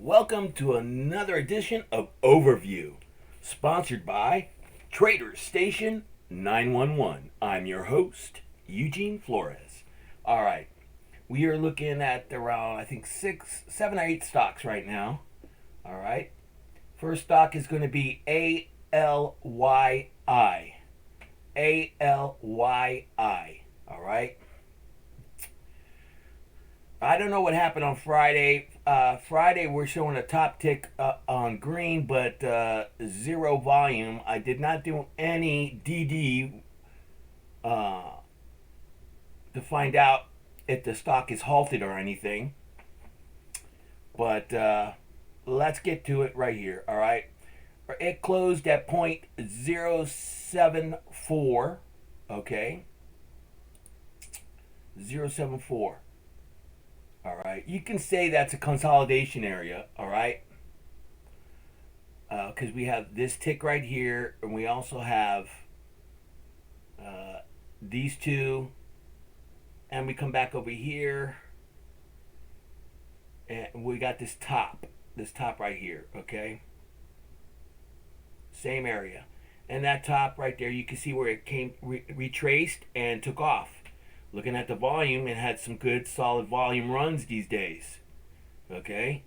Welcome to another edition of Overview, sponsored by Traders Station 911. I'm your host, Eugene Flores. All right, we are looking at around, I think, 7 or 8 stocks right now. All right, first stock is going to be ALYI. ALYI. All right. I don't know what happened on Friday. Friday we're showing a top tick on green, but zero volume. I did not do any DD to find out if the stock is halted or anything. But let's get to it right here. All right. It closed at 0.074. Okay. 0.74. All right, you can say that's a consolidation area. All right, because we have this tick right here, and we also have these two, and we come back over here, and we got this top right here. Okay, same area, and that top right there, you can see where it came retraced and took off. Looking at the volume, it had some good solid volume runs these days. Okay,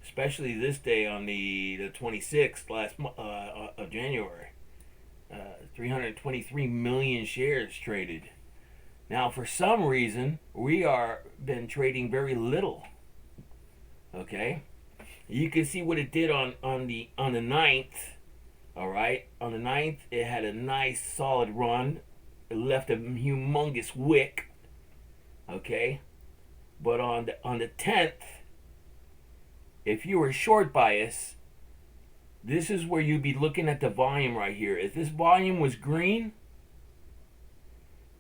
especially this day on the 26th of January. 323 million shares traded. Now, for some reason, we are been trading very little. Okay, you can see what it did on the 9th. All right, on the 9th, it had a nice solid run. It left a humongous wick. Okay, but on the 10th, if you were short bias, this is where you'd be looking at the volume right here. If this volume was green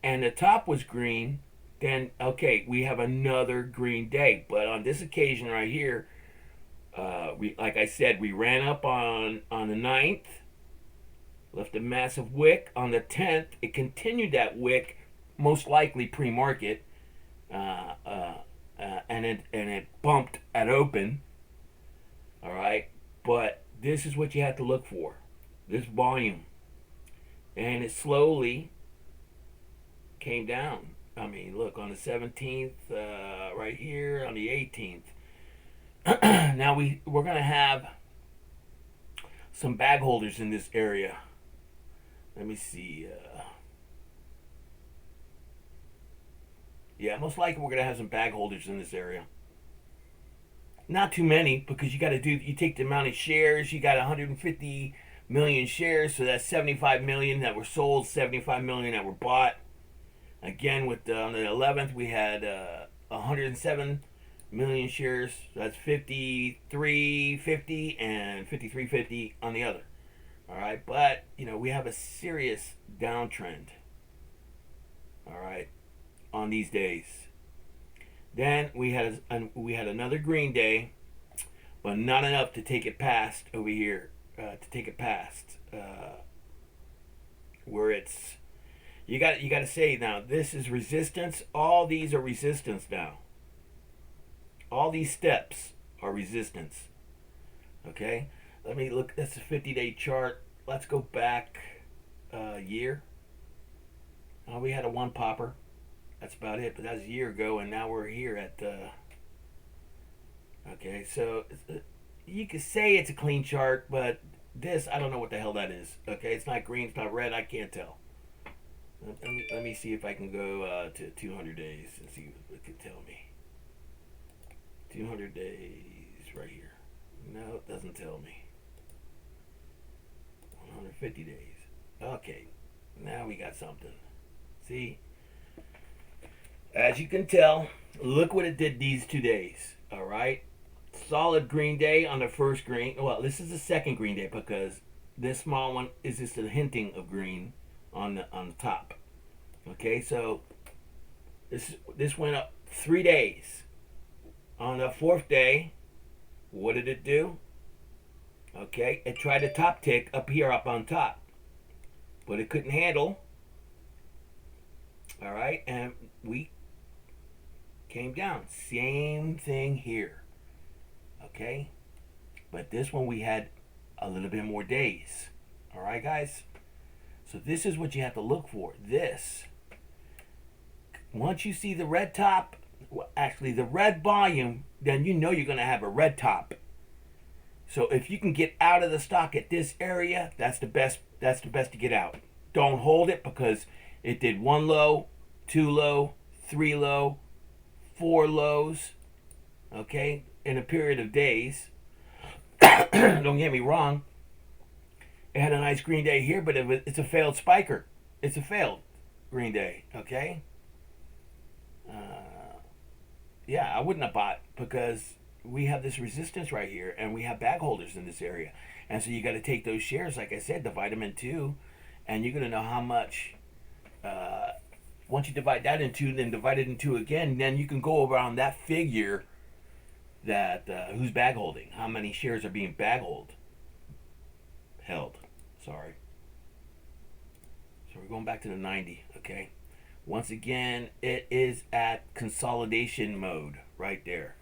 and the top was green, then okay, we have another green day. But on this occasion right here, like I said, we ran up on the 9th, left a massive wick. On the 10th, it continued that wick, most likely pre-market. And it bumped at open. All right, but this is what you have to look for: this volume, and it slowly came down. I mean, look on the 17th, right here on the 18th. Now we're gonna have some bag holders in this area. Let me see. Yeah, most likely we're gonna have some bag holders in this area. Not too many, because you take the amount of shares. You got 150 million shares, so that's 75 million that were sold, 75 million that were bought. Again, on the 11th we had 107 million shares. So that's 5350 and 5350 on the other. All right, but we have a serious downtrend. All right, on these days. Then we had another green day, but not enough to take it past over here. Where it's you got to say now this is resistance. All these are resistance now. All these steps are resistance. Okay, let me look. That's a 50-day chart. Let's go back a year. We had a one popper. That's about it, but that was a year ago, and now we're here at okay, so you could say it's a clean chart, but this, I don't know what the hell that is. Okay, it's not green, it's not red, I can't tell. Let me see if I can go to 200 days and see what it could tell me. 200 days right here. No, it doesn't tell me. 150 days. Okay, now we got something. See? As you can tell, look what it did these 2 days. All right, solid green day on the first green. Well, this is the second green day because this small one is just a hinting of green on the top. Okay, so this went up 3 days. On the fourth day, what did it do? Okay, it tried to top tick up here, up on top, but it couldn't handle. All right, and we came down. Same thing here. Okay, But this one we had a little bit more days. All right, guys? So this is what you have to look for. This. Once you see the red top, actually the red volume, then you know you're going to have a red top. So if you can get out of the stock at this area, that's the best to get out. Don't hold it because it did 1 low, 2 low, 3 low, 4 lows, okay, in a period of days. Don't get me wrong. It had a nice green day here, but it's a failed spiker. It's a failed green day, okay? Yeah, I wouldn't have bought because we have this resistance right here and we have bag holders in this area. And so you got to take those shares, like I said, divide them in two, and you're going to know how much. Once you divide that in two, then divide it in two again, then you can go around that figure that who's bag holding, how many shares are being held. Sorry. So we're going back to the 90, okay? Once again, it is at consolidation mode right there.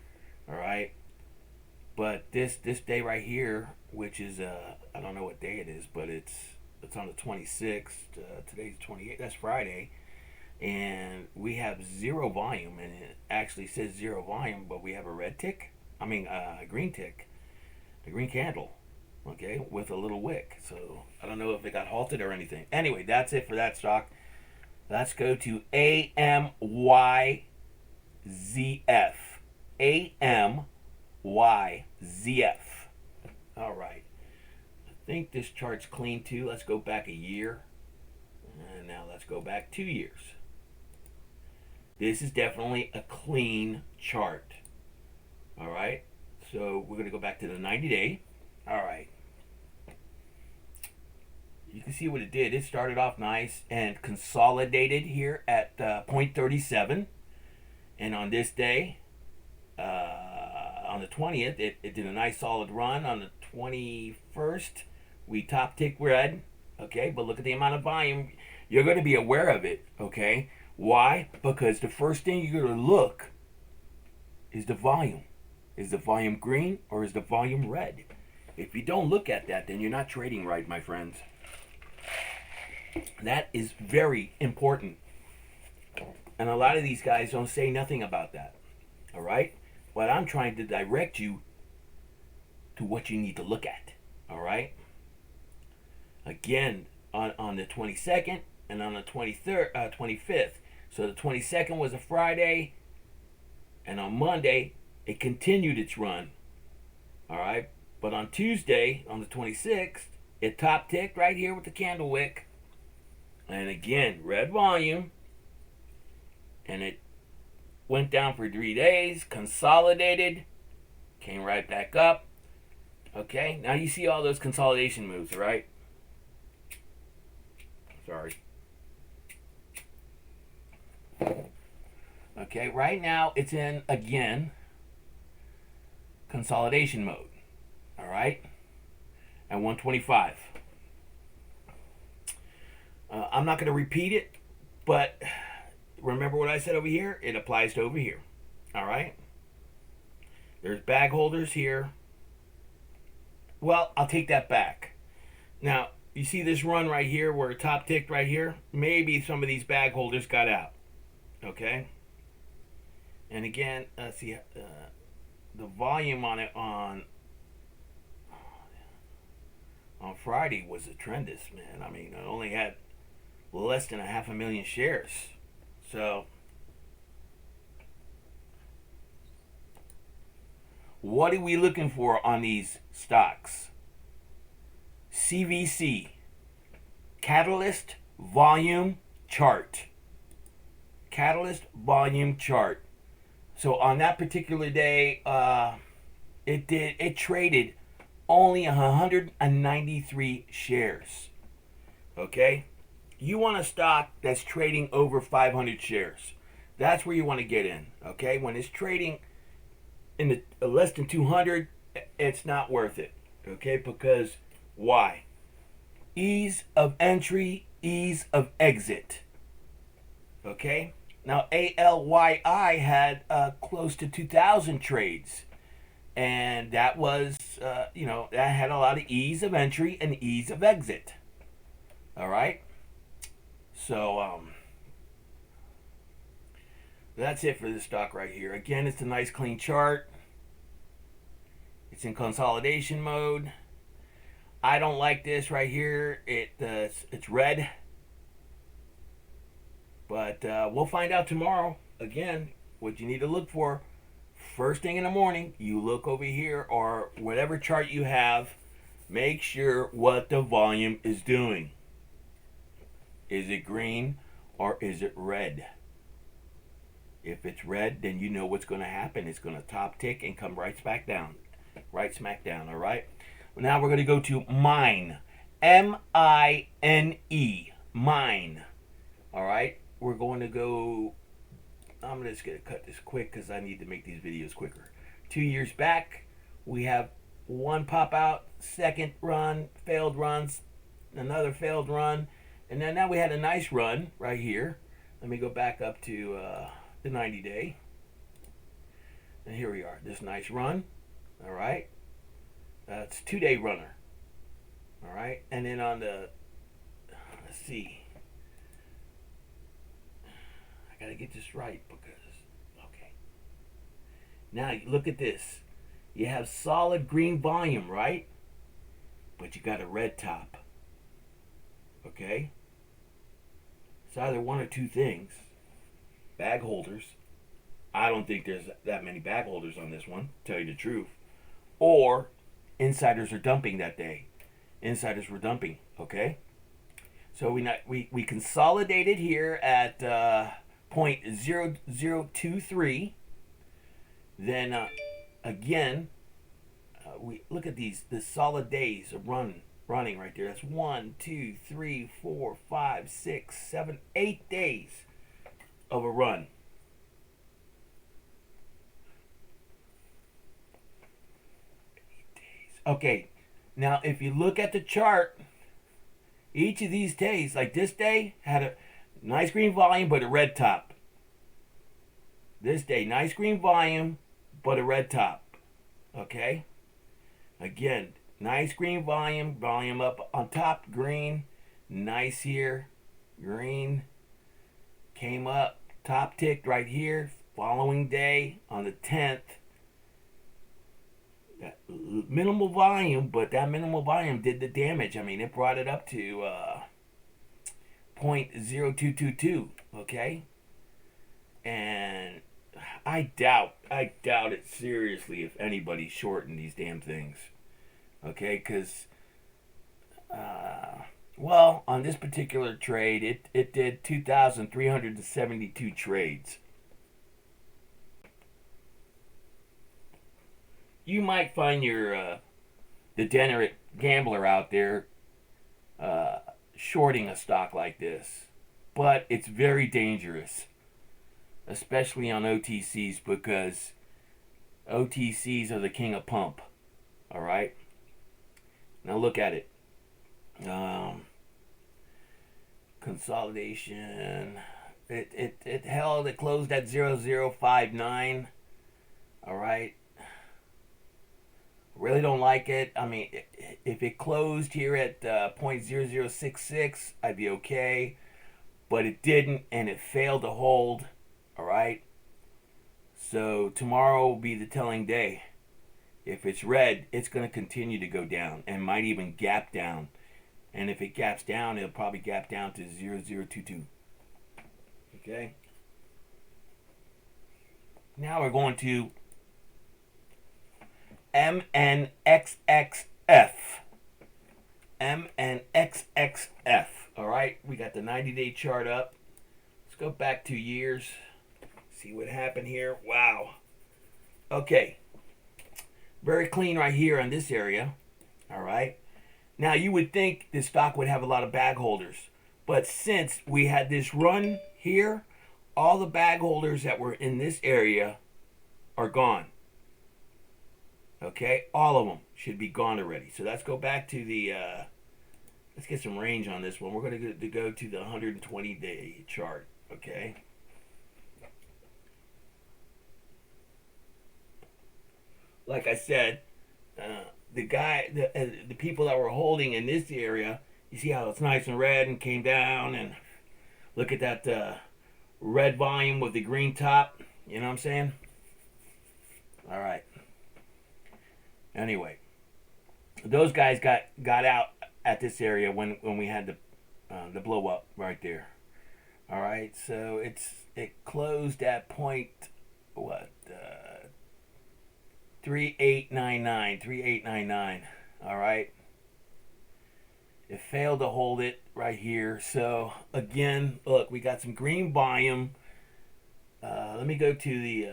All right. But this day right here, which is I don't know what day it is, but it's on the 26th. Today's 28th. That's Friday, and we have zero volume, and it actually says zero volume, but we have a red tick. I mean a green tick, a green candle. Okay, with a little wick. So I don't know if it got halted or anything. Anyway, that's it for that stock. Let's go to Amyzf. Amyzf. All right. I think this chart's clean too. Let's go back a year. And now let's go back 2 years. This is definitely a clean chart. All right. So we're going to go back to the 90-day. All right. You can see what it did. It started off nice and consolidated here at 0.37. And on this day, on the 20th, it did a nice solid run. On the 21st, we top tick red. Okay, but look at the amount of volume. You're going to be aware of it. Okay, why? Because the first thing you're going to look is the volume. Is the volume green or is the volume red? If you don't look at that, then you're not trading right, my friends. That is very important. And a lot of these guys don't say nothing about that. All right? But I'm trying to direct you to what you need to look at. All right? Again, on the 22nd and on the 25th. So the 22nd was a Friday. And on Monday, it continued its run. All right? But on Tuesday, on the 26th, it top ticked right here with the candle wick. And again, red volume. And it went down for 3 days, consolidated, came right back up. Okay, now you see all those consolidation moves, right? Sorry. Okay, right now it's in, again, consolidation mode. All right? At 125. I'm not going to repeat it, but remember what I said over here? It applies to over here. All right? There's bag holders here. Well, I'll take that back. Now, you see this run right here where it top ticked right here? Maybe some of these bag holders got out. Okay? And again, see the volume on it on Friday was a tremendous, man. I mean, it only had less than 500,000 shares. So, what are we looking for on these stocks? CVC, Catalyst Volume Chart. Catalyst Volume Chart. So on that particular day, it traded only 193 shares. Okay? You want a stock that's trading over 500 shares. That's where you want to get in. Okay? When it's trading in the less than 200, it's not worth it. Okay? Because why? Ease of entry, ease of exit. Okay? Now, ALYI had close to 2,000 trades. And that was, that had a lot of ease of entry and ease of exit. All right. So that's it for this stock right here. Again, it's a nice clean chart. It's in consolidation mode. I don't like this right here. It's red, but we'll find out tomorrow. Again, what you need to look for first thing in the morning, you look over here or whatever chart you have. Make sure what the volume is doing. Is it green or is it red? If it's red, then you know what's going to happen. It's going to top tick and come right smack down. Right smack down, all right? Now we're going to go to mine. M-I-N-E. Mine. All right? We're going to go... I'm just going to cut this quick because I need to make these videos quicker. 2 years back, we have one pop out, second run, failed runs, another failed run, and then now we had a nice run right here. Let me go back up to the 90-day. And here we are. This nice run. All right. It's 2-day runner. All right. And then on the, let's see. I got to get this right because, okay. Now look at this. You have solid green volume, right? But you got a red top. Okay. It's either one or two things. Bag holders. I don't think there's that many bag holders on this one, to tell you the truth. Or insiders are dumping that day. Insiders were dumping, okay? So we consolidated here at 0.0023. Then again, we look at the solid days of running right there. That's 1, 2, 3, 4, 5, 6, 7, 8 days of a run. Okay, now if you look at the chart, each of these days, like this day, had a nice green volume but a red top. This day, nice green volume but a red top. Okay? Again, nice green volume up on top, green. Nice here, green. Came up, top ticked right here. Following day, on the 10th. Minimal volume, but that minimal volume did the damage. I mean, it brought it up to 0.0222, okay? And I doubt it seriously if anybody's shorting these damn things, okay? Because, well, on this particular trade, it did 2,372 trades. You might find your degenerate gambler out there shorting a stock like this, but it's very dangerous, especially on OTCs, because OTCs are the king of pump. All right. Now look at it. Consolidation. It held. It closed at 0059. All right. Really don't like it. I mean, if it closed here at 0.0066, I'd be okay. But it didn't, and it failed to hold. All right. So tomorrow will be the telling day. If it's red, it's going to continue to go down and might even gap down. And if it gaps down, it'll probably gap down to 0022. Okay. Now we're going to MNXXF. MNXXF. All right, we got the 90-day chart up. Let's go back 2 years. See what happened here. Wow. Okay. Very clean right here on this area. All right. Now you would think this stock would have a lot of bag holders, but since we had this run here, all the bag holders that were in this area are gone. Okay, all of them should be gone already. So let's go back to the, let's get some range on this one. We're going to go to the 120-day chart, okay? like I said, the people that were holding in this area, you see how it's nice and red and came down, and look at that red volume with the green top. You know what I'm saying? All right. Anyway, those guys got out at this area when we had the blow up right there. All right, so it closed at point what 3899. All right, it failed to hold it right here. So again, look, we got some green volume. Let me go to the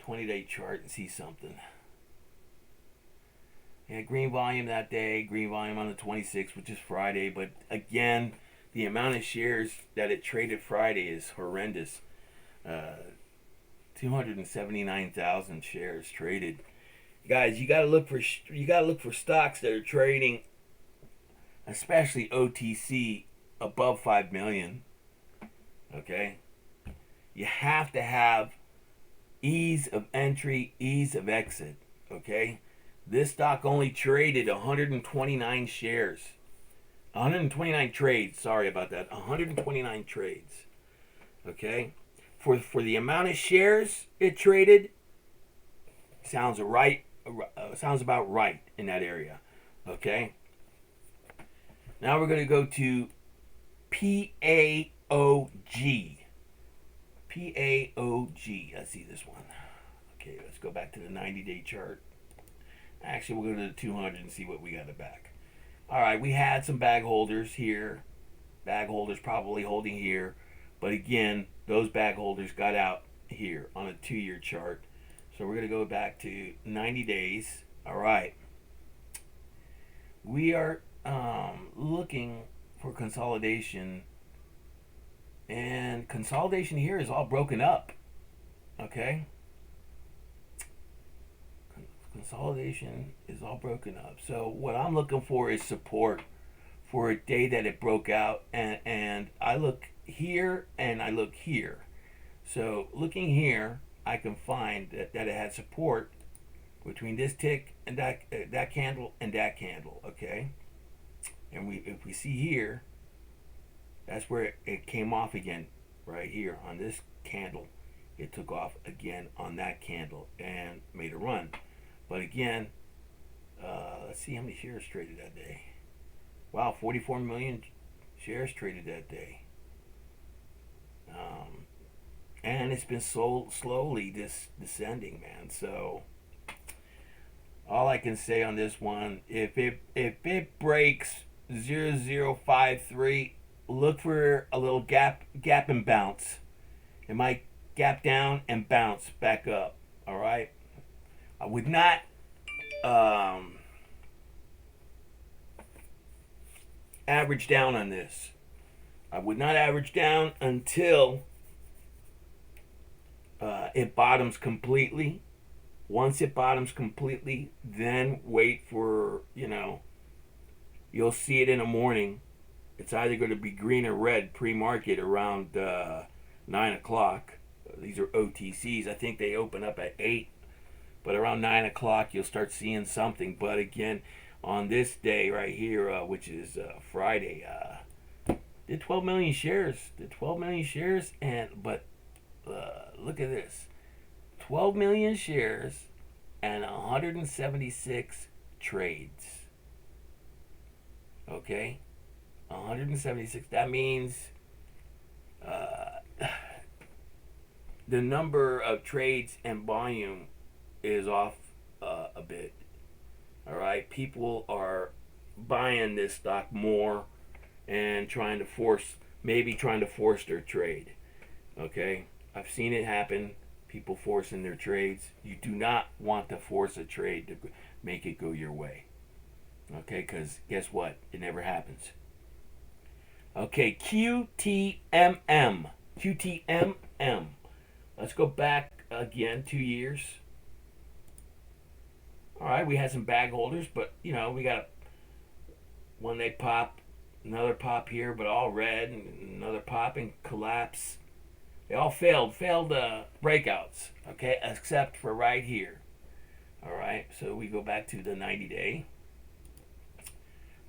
20-day chart and see something. Yeah, green volume that day, green volume on the 26th, which is Friday. But again, the amount of shares that it traded Friday is horrendous. 279,000 shares traded. Guys, you gotta look for stocks that are trading, especially OTC, above 5 million. Okay, you have to have ease of entry, ease of exit. Okay, this stock only traded 129 shares, 129 trades. Sorry about that. 129 trades. Okay, for the amount of shares it traded, sounds right. Sounds about right in that area. Okay. Now we're going to go to PAOG. PAOG. Let's see this one. Okay, let's go back to the 90-day chart. Actually, we'll go to the 200 and see what we got in the back. All right, we had some bag holders here. Bag holders probably holding here. But again, those bag holders got out here on a 2-year chart. So we're going to go back to 90 days. All right. We are looking for consolidation. And consolidation here is all broken up. Okay. Consolidation is all broken up. So what I'm looking for is support for a day that it broke out. And I look here and I look here. So looking here, I can find that it had support between this tick and that candle and that candle. Okay. And if we see here, that's where it came off again, right here on this candle. It took off again on that candle and made a run. But again, let's see how many shares traded that day. Wow, 44 million shares traded that day. And it's been so slowly descending, man. So all I can say on this one, if it breaks 0053, look for a little gap and bounce. It might gap down and bounce back up. All right. I would not average down on this. I would not average down until it bottoms completely. Once it bottoms completely, then wait for, you'll see it in the morning. It's either going to be green or red pre-market around 9 o'clock. These are OTCs. I think they open up at 8. But around 9 o'clock, you'll start seeing something. But again, on this day right here, which is Friday, did 12 million shares. But look at this. 12 million shares and 176 trades. Okay? 176. That means the number of trades and volume is off a bit. All right? People are buying this stock more and trying to force their trade. Okay? I've seen it happen. People forcing their trades. You do not want to force a trade to make it go your way. Okay, because guess what? It never happens. Okay, QTMM. Let's go back again 2 years. All right, we had some bag holders, but we got one they pop, another pop here, but all red, and another pop and collapse. They all failed breakouts, okay, except for right here. All right, so we go back to the 90-day.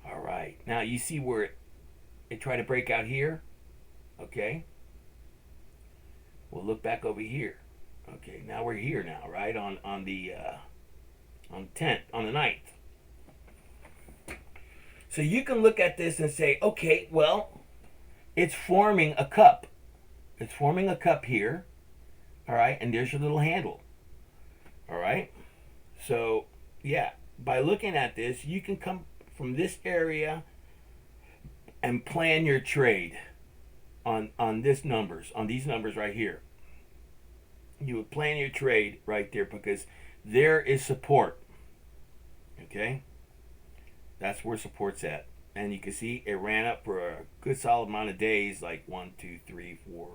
All right, now you see where it tried to break out here, okay? We'll look back over here. Okay, now we're here now, right? On the 10th, on the 9th. So you can look at this and say, okay, well, it's forming a cup. It's forming a cup here, all right? And there's your little handle, all right? So, yeah, by looking at this, you can come from this area and plan your trade on these numbers right here. You would plan your trade right there because there is support. Okay? That's where support's at. And you can see it ran up for a good solid amount of days, like 1, 2, 3, 4.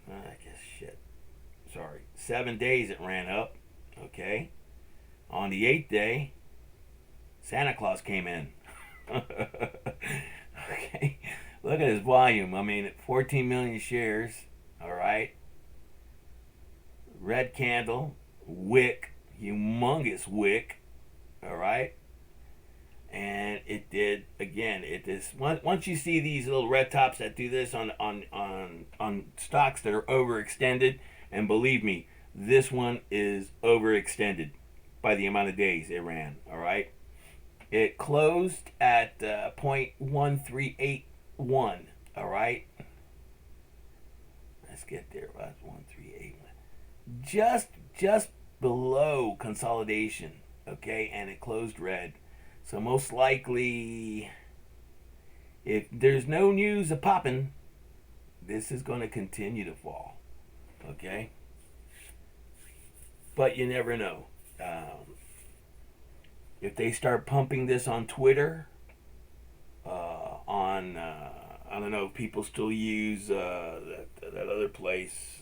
I guess shit. Sorry. 7 days it ran up. Okay? On the 8th day, Santa Claus came in. Okay? Look at his volume. I mean, 14 million shares. All right? Red candle, wick, humongous wick. All right? And it did again. It is once you see these little red tops that do this on stocks that are overextended, and believe me, this one is overextended by the amount of days it ran. All right, it closed at 0.1381. All right, let's get there. 1381, just below consolidation. Okay, and it closed red. So most likely, if there's no news of popping, this is going to continue to fall. Okay? But you never know. If they start pumping this on Twitter, I don't know if people still use that other place.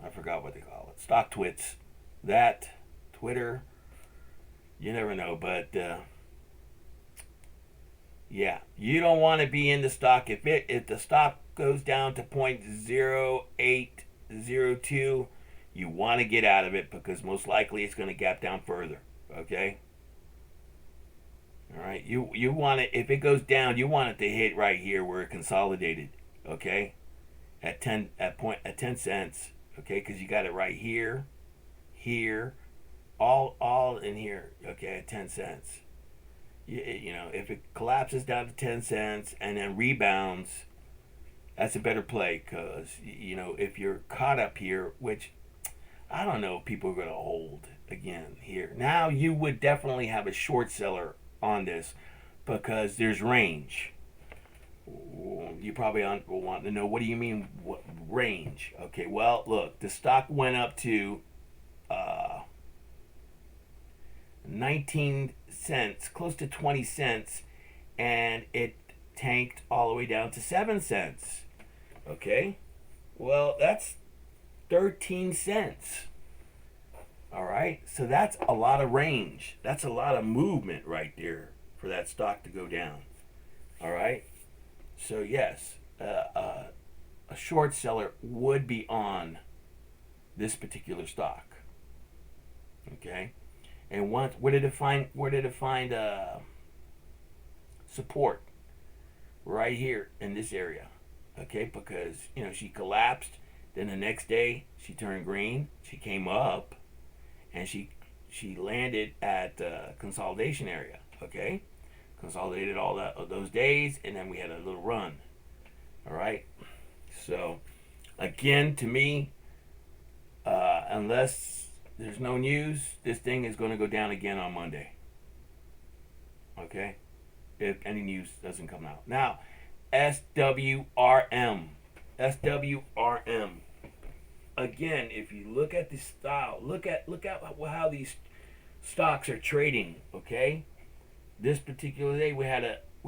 I forgot what they call it. Stock Twits. That, Twitter. You never know, but yeah, you don't want to be in the stock if the stock goes down to 0.0802. You want to get out of it because most likely it's going to gap down further. Okay. All right. You want it if it goes down. You want it to hit right here where it consolidated. Okay. At 10 cents. Okay, because you got it right here, here. All in here, okay, at 10 cents. You know, if it collapses down to 10 cents and then rebounds, that's a better play because, you know, if you're caught up here, which I don't know if people are going to hold again here. Now, you would definitely have a short seller on this because there's range. You probably will want to know, what do you mean, what range? Okay, well, look, the stock went up to 19 cents, close to 20 cents, and it tanked all the way down to 7 cents. Okay? Well, that's 13 cents. All right? So that's a lot of range. That's a lot of movement right there for that stock to go down. All right? So, yes, a short seller would be on this particular stock. Okay? And where did it find support? Right here in this area. Okay, because you know she collapsed, then the next day she turned green, she came up, and she landed at consolidation area. Okay, consolidated all those days, and then we had a little run. All right, so again, to me, unless there's no news, this thing is going to go down again on Monday. Okay? If any news doesn't come out. Now, SWRM. SWRM. Again, if you look at the style, look at how these stocks are trading, okay? This particular day we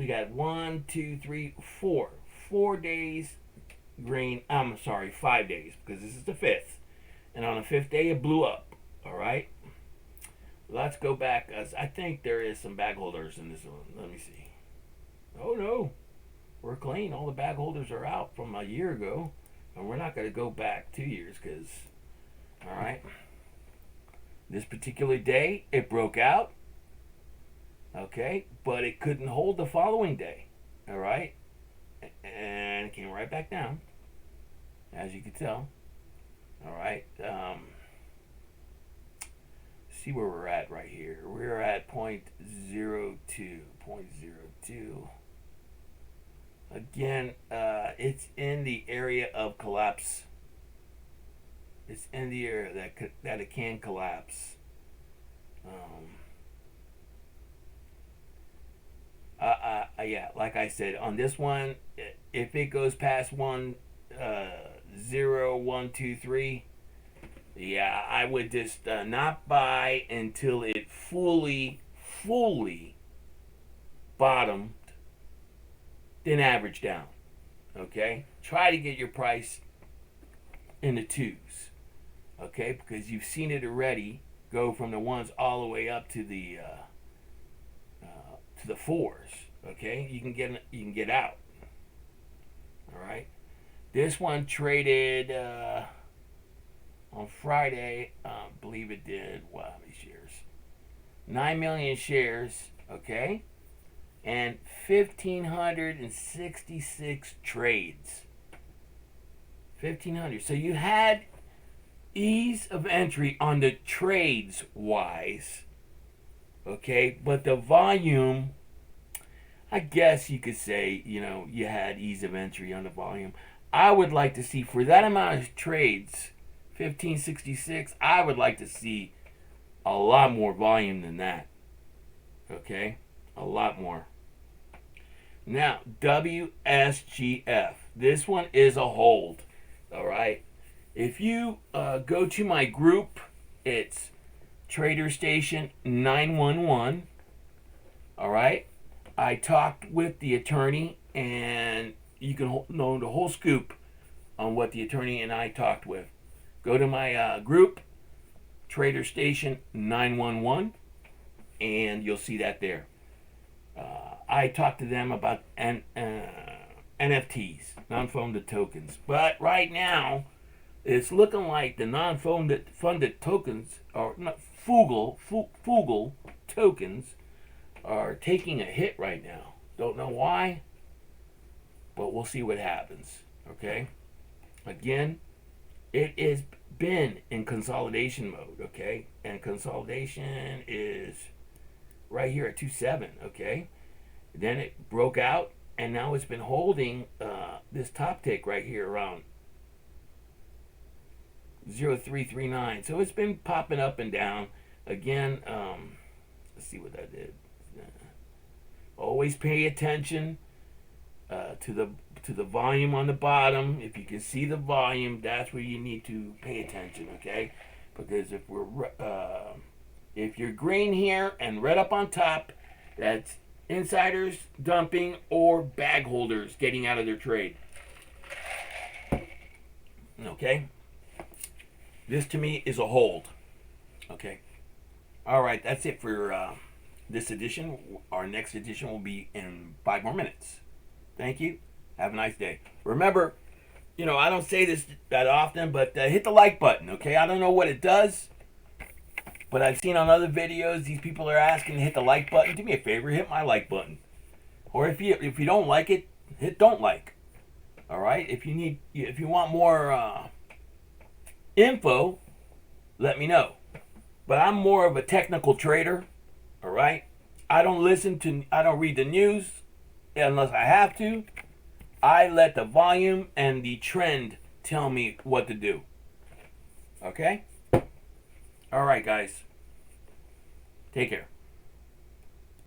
got 1, 2, 3, 4. 4 days green. I'm sorry, 5 days, because this is the 5th. And on the 5th day it blew up. All right, let's go back. As I think there is some bag holders in this one. Let me see. Oh no, We're clean. All the bag holders are out from a year ago, and we're not going to go back 2 years because, all right, this particular day it broke out, okay, but it couldn't hold the following day, all right, and it came right back down, as you can tell, all right. See where we're at right here. We're at 0.02. Again, it's in the area of collapse. It's in the area that it can collapse. Yeah, like I said, on this one, if it goes past 0, 1, 2, 3, yeah, I would just not buy until it fully bottomed, then average down. Okay, try to get your price in the twos. Okay, because you've seen it already go from the ones all the way up to the fours. Okay, you can get out. All right, this one traded on Friday. I believe it did. Wow, how many shares? 9 million shares. Okay, and 1,566 trades. 1,500. So you had ease of entry on the trades wise. Okay, but the volume, I guess you could say, you had ease of entry on the volume. I would like to see, for that amount of trades, 1566, I would like to see a lot more volume than that. Okay? A lot more. Now, WSGF. This one is a hold. All right? If you go to my group, it's Trader Station 911. All right? I talked with the attorney, and you can know the whole scoop on what the attorney and I talked with. Go to my group, Trader Station 911, and you'll see that there. I talked to them about NFTs, non-funded tokens. But right now, it's looking like the non-funded tokens, or not Fugal tokens, are taking a hit right now. Don't know why, but we'll see what happens. Okay? Again, it has been in consolidation mode. Okay? And consolidation is right here at 2.7. Okay? Then it broke out, and now it's been holding this top tick right here around 0.339. So it's been popping up and down. Again, let's see what that did. Always pay attention to the volume on the bottom. If you can see the volume, that's where you need to pay attention. Okay, because if you're green here and red up on top, that's insiders dumping or bag holders getting out of their trade. Okay, this to me is a hold. Okay, all right, that's it for this edition. Our next edition will be in 5 more minutes. Thank you. Have a nice day. Remember, I don't say this that often, but hit the like button, okay? I don't know what it does, but I've seen on other videos, these people are asking to hit the like button. Do me a favor, hit my like button. Or if you don't like it, hit don't like. All right? If you want more info, let me know. But I'm more of a technical trader. All right? I don't read the news unless I have to. I let the volume and the trend tell me what to do. Okay? All right, guys. Take care.